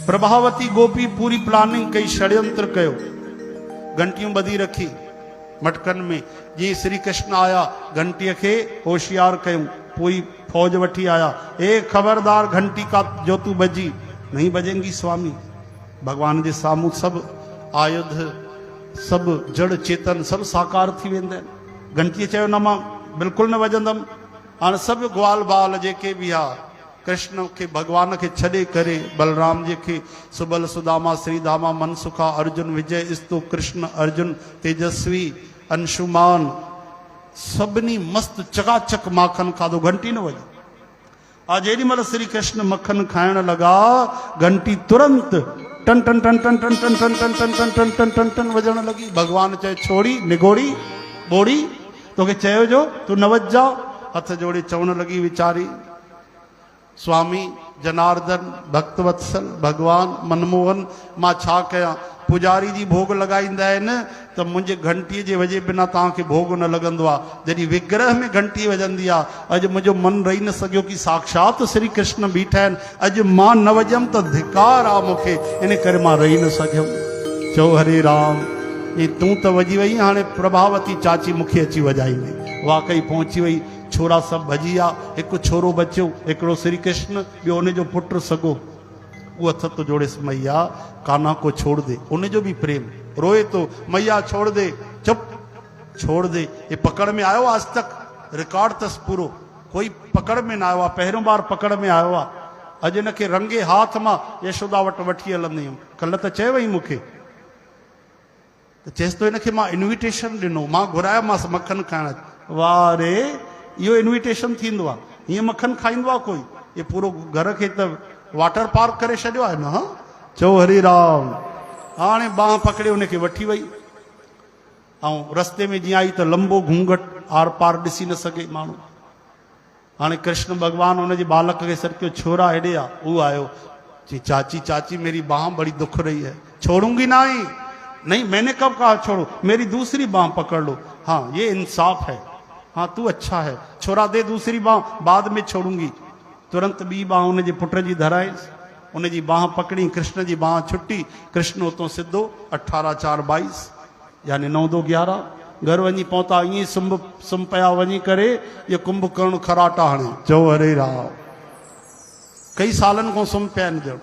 प्रभावती गोपी पूरी प्लानिंग कई षड्यंत्र कयो, घंटियों बधी रखी मटकन में। जी श्री कृष्ण आया घंटी के होशियार कयूं, पूरी फौज वठी आया। एक खबरदार घंटी का जो तू बजी नहीं बजेंगी स्वामी। भगवान जे सामू सब आयुध सब जड़ चेतन सब साकार थी वेंदा। घंटी चयो न मां बिल्कुल न वजंदम। हाणे सब ग्वाल बाल जेके भी आ कृष्ण के भगवान के छॾे करे बलराम जी के सुबल सुदामा श्रीधामा मनसुखा अर्जुन विजय स्तु कृष्ण अर्जुन तेजस्वी अंशुमान सभिनी मस्त चकाचक माखन खाधो, घंटी न वजी। आज जेडी महिल श्री कृष्ण मक्खन खाइण लगा घंटी तुरंत टन टन टन टन टन टन टन टन टन टन टन टन टन टन वजण लगी। भगवान चए छोड़ी निगोड़ी बोड़ी तोखे चयो जो तू न वज जा। हथ जोड़े चवण लगी वीचारी स्वामी जनार्दन भक्तवत्सल भगवान मनमोहन मां छा कयां। पुजारी जी भोग लगाईंदा आहिनि त मुंहिंजे घंटीअ जे वजे बिना तव्हांखे भोग न लॻंदो आहे। जॾहिं विग्रह में घंटी वॼंदी आहे, अॼु मुंहिंजो मन रही न सघियो कि साक्षात श्री कृष्ण बीठा आहिनि, अॼु मां न वॼमि त धिकार आहे मूंखे, इन करे मां रही न सघियमि। चओ हरे राम। ई तूं त वॼी वई, हाणे प्रभावती चाची मूंखे अची वॼाईंदी। वाकई पहुची वई, छोरा सब भॼी विया। हिकु छोरो बचियो, हिकिड़ो श्री कृष्ण, ॿियो उनजो पुटु सॻो। वो हथ तो जोड़ेसि मैया कान्हा को छोड़ दे। उनजो भी प्रेम रोए तो मैया छोड़ दे, चुप छोड़ दे। ये पकड़ में आयो आज तक रिकॉर्ड तस पूरो, कोई पकड़ में ना आयो आहे, पहिरियों बार पकड़ में आयो आहे। अॼु इनखे रंगे हाथ मां यशोदा वटि वठी हलंदी हुयमि। कल्ह त चयो वई मूंखे, त चएसि तो इनखे मां इन्विटेशन ॾिनो, मां घुरायोमांसि मक्खन खाइण। वाह रे, इहो इन्विटेशन थींदो आहे? हीअं मक्खन खाईंदो आहे कोई? ये पूरो घर खे त वाटर पार्क करे छॾियो आहे न। हा चओ हरि राम। हाणे बांह पकड़े उनखे वठी वई, ऐं रस्ते में जीअं आई त लंबो घूंघट आर पार ॾिसी न सघे माण्हू। हाणे कृष्ण भगवान उनजे बालक खे सरकियो, छोरा हेॾे आ। उहो आयो, चई चाची चाची मेरी बांह बड़ी दुख रही है, छोड़ूंगी नहीं। नहीं मैंने कब कहा छोड़ो, मेरी दूसरी बांह पकड़ लो। हाँ ये इंसाफ है, हाँ तू अच्छा है, छोरा दे दूसरी बांह, बाद में छोड़ूंगी। तुरंत ॿी बांह उनजे पुट जी धराइसि, उनजी बांह पकड़ी, कृष्ण जी बांह छुटी। कृष्ण उतो सिधो 18/4/22 यानी 9/2/11 घर वञी पहुता। ईअं सुम पिया वञी करे ये कुंभकर्ण खराटा हणे। चओ हरे राम। कई सालन खां सुम पिया आहिनि ॼण।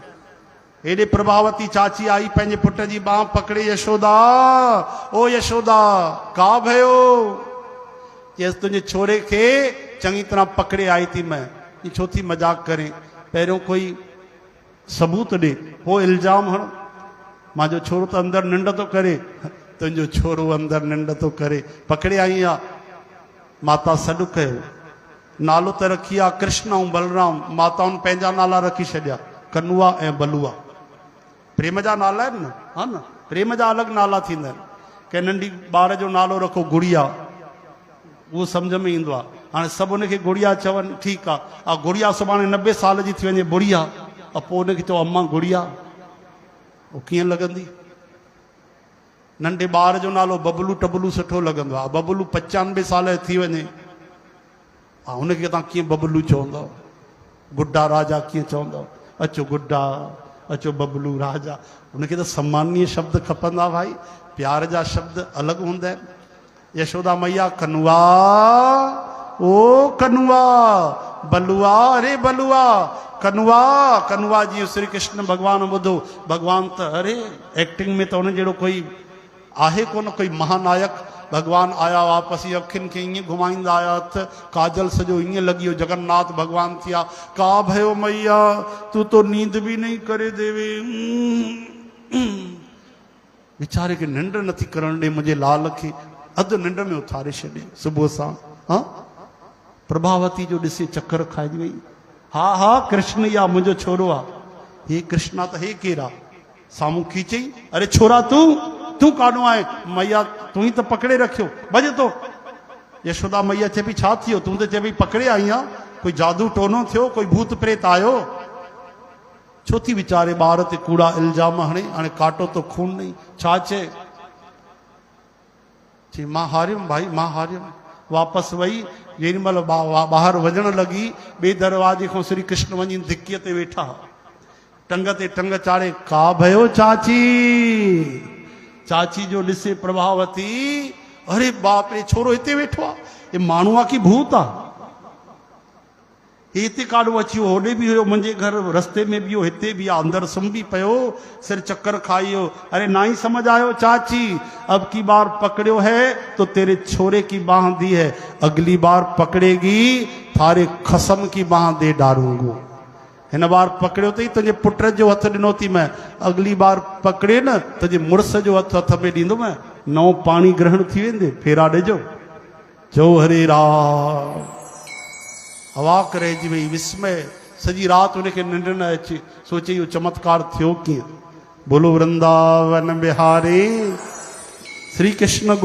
हेॾे प्रभावती चाची आई, पंहिंजे पुट जी बांह पकड़े, यशोदा ओ यशोदा का भयो? चएसि तुंहिंजे छोरे खे चङी तरह पकड़े आई थी मैं। ये छो थी मजाक करें? पहिरियों कोई सबूत ॾे, पोइ इल्ज़ाम हण। मुंहिंजो छोरो त अंदरि निंड थो करे, तुंहिंजो छोरो अंदरि निंड थो करे। पकड़े आई आहे, माता सॾु कयो। नालो त रखी आहे कृष्ण ऐं बलराम, माताउनि पंहिंजा नाला रखी छॾिया, कनुआ ऐं बलुआ। प्रेम जा नाला आहिनि न, हा न, प्रेम जा अलॻि नाला थींदा आहिनि। कंहिं नंढी ॿार जो नालो रखो गुड़िया, उहो सम्झ में ईंदो आहे। हाणे सभु उनखे गुड़िया चवनि, ठीकु आहे। गुड़िया सुभाणे 90 साल जी थी वञे बुढ़िया, पोइ उनखे चओ अम्मा गुड़िया, उहो कीअं लॻंदी? नंढे ॿार जो नालो बबलू टबलू सुठो लॻंदो आहे। बबलू 95 साल थी वञे, हुनखे तव्हां कीअं बबलू चवंदव? गुड्डा राजा कीअं चवंदव? अचो गुड्डा, अचो बबलू राजा। उनखे त सम्मानीय शब्द खपंदा भाई, प्यार जा शब्द अलॻि हूंदा आहिनि। यशोदा मैया कनुआ ओ कनुआ, बलुआ अरे बलुआ, कनुआ कनुआ जी श्री कृष्ण भगवान ॿुधो। भगवान त अरे एक्टिंग में त उन जहिड़ो कोई आहे कोन, कोई महानायक। भगवान आया वापसी, अखियुनि खे ईअं घुमाईंदा आया, हथ काजल सॼो ईअं लॻी वियो, जगन्नाथ भगवान थिया। का भयो मैया, तू तो नींद भी नहीं करे देवे। वीचारे खे निंड नथी करण ॾे, मुंहिंजे लाल खे अधु निंड में उथारे छॾे सुबुह सां। हा प्रभावती जो ॾिसे चक्कर खाइजी वई। हा हा कृष्ण या मुंहिंजो छोरो आहे। हे कृष्णा त हे केरु आहे? साम्हूं खीचई, अरे छोरा तूं काॾो आहे? मैया तूं ई त पकड़े रखियो, भॼ तो। यशोदा मैया चए पई छा थियो? तूं त चए पई पकड़े आई आहे, कोई जादू टोनो थियो, कोई भूत प्रेत आयो? छो थी वीचारे ॿार ते कूड़ा इल्ज़ाम हणे? हाणे काटो तो खून नहीं, छा चए? चई मां हारियुमि भाई, मां हारियुमि। वापसि वई, जेॾी महिल ॿाहिरि वञण लॻी, ॿिए दरवाजे खां श्री कृष्ण वञी धिकीअ ते वेठा। टंग ते टंग चाड़े, का भयो चाची? चाची जो ॾिसे प्रभावती, अरे बाप रे, छोरो हिते वेठो आहे, ये माण्हू आहे की भूत आहे? हिते काॾो अची वियो, होॾे बि हुयो मुंहिंजे घर, रस्ते में बि हो, हिते बि आहे, अंदरि सुम्ही पियो, सिर चक्कर खाई वियो। अरे ना ही समझ आयो चाची, अब की बार पकड़ियो है तो तेरे छोरे की बाह दी है, अगली बार पकड़ेगी थारे खसम की बाह दे डारूंगो। हिन बार पकड़ियो अथई, तुंहिंजे पुट जो हथ ॾिनो थी मैं, अगली बार पकड़े न तुंहिंजे मुड़ुस जो हथ में ॾींदो मैं, नओं पाणी ग्रहण थी वेंदे, फेरा ॾिजो। जो हरे राम। अवाक रहिजी वई, विस्मय, सॼी राति उनखे निंड न अचे, सोचे इहो चमत्कार थियो कीअं। बोलो वृंदावन बिहारी श्री कृष्ण गो